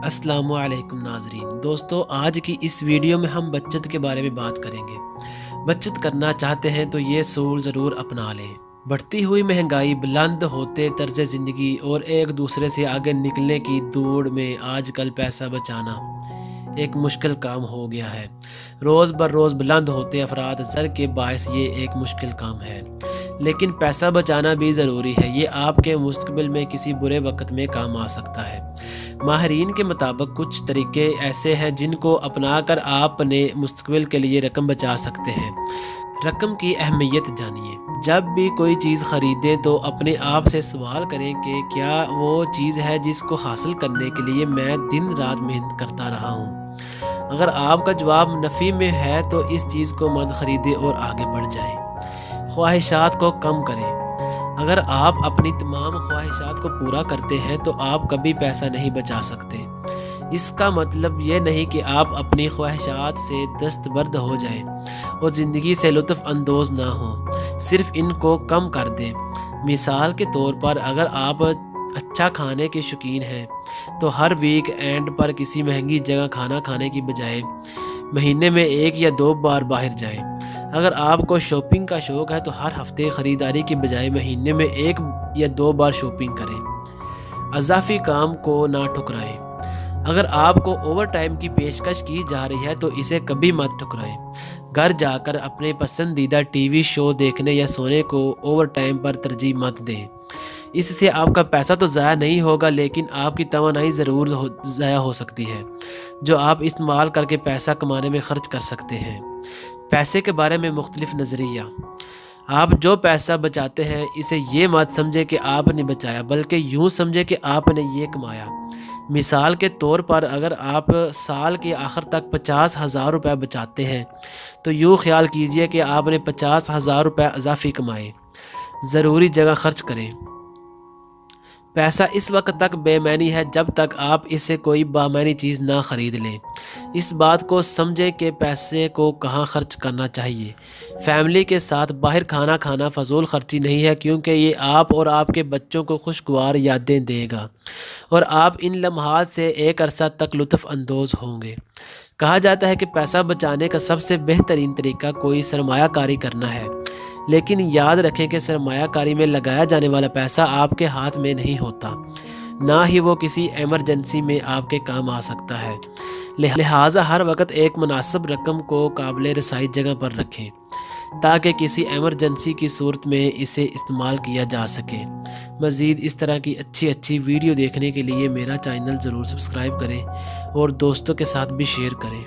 السلام علیکم ناظرین دوستو، آج کی اس ویڈیو میں ہم بچت کے بارے میں بات کریں گے۔ بچت کرنا چاہتے ہیں تو یہ اصول ضرور اپنا لیں۔ بڑھتی ہوئی مہنگائی، بلند ہوتے طرز زندگی اور ایک دوسرے سے آگے نکلنے کی دوڑ میں آج کل پیسہ بچانا ایک مشکل کام ہو گیا ہے۔ روز بر روز بلند ہوتے افراد زر کے باعث یہ ایک مشکل کام ہے، لیکن پیسہ بچانا بھی ضروری ہے۔ یہ آپ کے مستقبل میں کسی برے وقت میں کام آ سکتا ہے۔ ماہرین کے مطابق کچھ طریقے ایسے ہیں جن کو اپنا کر آپ اپنے مستقبل کے لیے رقم بچا سکتے ہیں۔ رقم کی اہمیت جانیے۔ جب بھی کوئی چیز خریدیں تو اپنے آپ سے سوال کریں کہ کیا وہ چیز ہے جس کو حاصل کرنے کے لیے میں دن رات محنت کرتا رہا ہوں۔ اگر آپ کا جواب نفی میں ہے تو اس چیز کو مت خریدیں اور آگے بڑھ جائیں۔ خواہشات کو کم کریں۔ اگر آپ اپنی تمام خواہشات کو پورا کرتے ہیں تو آپ کبھی پیسہ نہیں بچا سکتے۔ اس کا مطلب یہ نہیں کہ آپ اپنی خواہشات سے دستبرد ہو جائیں اور زندگی سے لطف اندوز نہ ہوں، صرف ان کو کم کر دیں۔ مثال کے طور پر، اگر آپ اچھا کھانے کے شوقین ہیں تو ہر ویک اینڈ پر کسی مہنگی جگہ کھانا کھانے کی بجائے مہینے میں 1 یا 2 بار باہر جائیں۔ اگر آپ کو شاپنگ کا شوق ہے تو ہر ہفتے خریداری کی بجائے مہینے میں 1 یا 2 بار شاپنگ کریں۔ اضافی کام کو نہ ٹھکرائیں۔ اگر آپ کو اوور ٹائم کی پیشکش کی جا رہی ہے تو اسے کبھی مت ٹھکرائیں۔ گھر جا کر اپنے پسندیدہ ٹی وی شو دیکھنے یا سونے کو اوور ٹائم پر ترجیح مت دیں۔ اس سے آپ کا پیسہ تو ضائع نہیں ہوگا، لیکن آپ کی توانائی ضرور ضائع ہو سکتی ہے جو آپ استعمال کر کے پیسہ کمانے میں خرچ کر سکتے ہیں۔ پیسے کے بارے میں مختلف نظریہ۔ آپ جو پیسہ بچاتے ہیں اسے یہ مت سمجھے کہ آپ نے بچایا، بلکہ یوں سمجھے کہ آپ نے یہ کمایا۔ مثال کے طور پر، اگر آپ سال کے آخر تک 50,000 روپے بچاتے ہیں تو یوں خیال کیجئے کہ آپ نے 50,000 روپے اضافی کمائے۔ ضروری جگہ خرچ کریں۔ پیسہ اس وقت تک بے معنی ہے جب تک آپ اسے کوئی بامعنی چیز نہ خرید لیں۔ اس بات کو سمجھیں کہ پیسے کو کہاں خرچ کرنا چاہیے۔ فیملی کے ساتھ باہر کھانا کھانا فضول خرچی نہیں ہے، کیونکہ یہ آپ اور آپ کے بچوں کو خوشگوار یادیں دے گا اور آپ ان لمحات سے ایک عرصہ تک لطف اندوز ہوں گے۔ کہا جاتا ہے کہ پیسہ بچانے کا سب سے بہترین طریقہ کوئی سرمایہ کاری کرنا ہے، لیکن یاد رکھیں کہ سرمایہ کاری میں لگایا جانے والا پیسہ آپ کے ہاتھ میں نہیں ہوتا، نہ ہی وہ کسی ایمرجنسی میں آپ کے کام آ سکتا ہے۔ لہٰذا ہر وقت ایک مناسب رقم کو قابل رسائی جگہ پر رکھیں تاکہ کسی ایمرجنسی کی صورت میں اسے استعمال کیا جا سکے۔ مزید اس طرح کی اچھی ویڈیو دیکھنے کے لیے میرا چینل ضرور سبسکرائب کریں اور دوستوں کے ساتھ بھی شیئر کریں۔